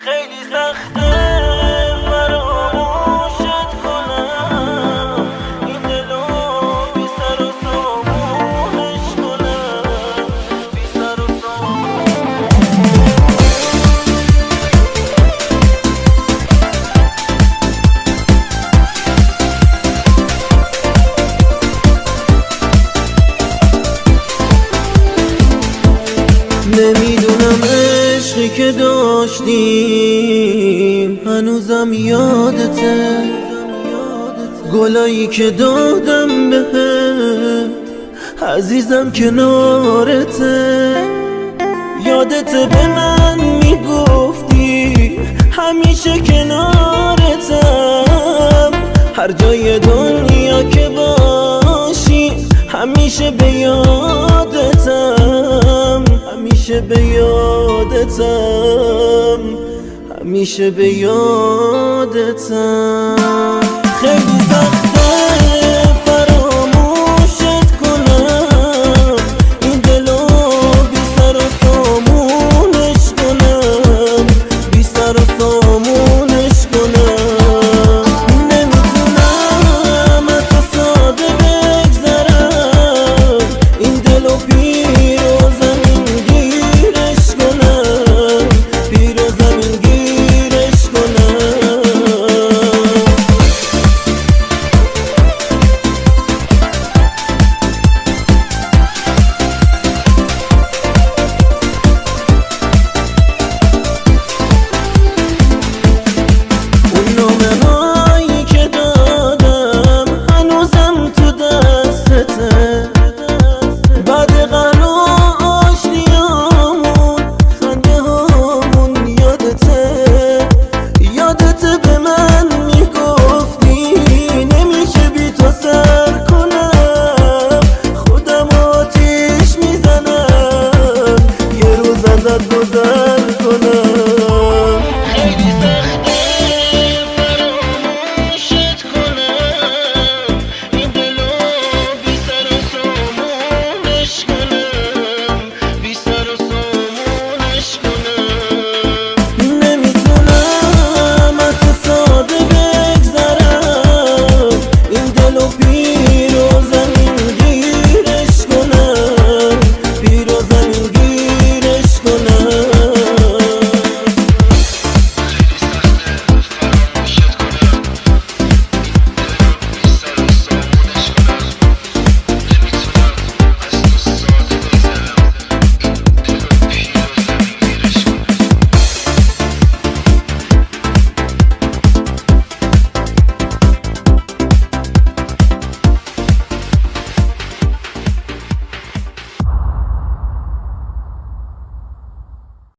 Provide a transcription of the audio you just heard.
خیلی سخته فراموشت کنم، این دلو بی سر و سامونش کنم، بی سر و نمیدونم عشقی که داشتیم هنوزم یادته، گلایی که دادم بهت عزیزم کنارته، یادته به من میگفتی همیشه کنارتم، هر جای دنیا که باشی همیشه به یادتم، همیشه به یادتم، همیشه به یادتم. خیلی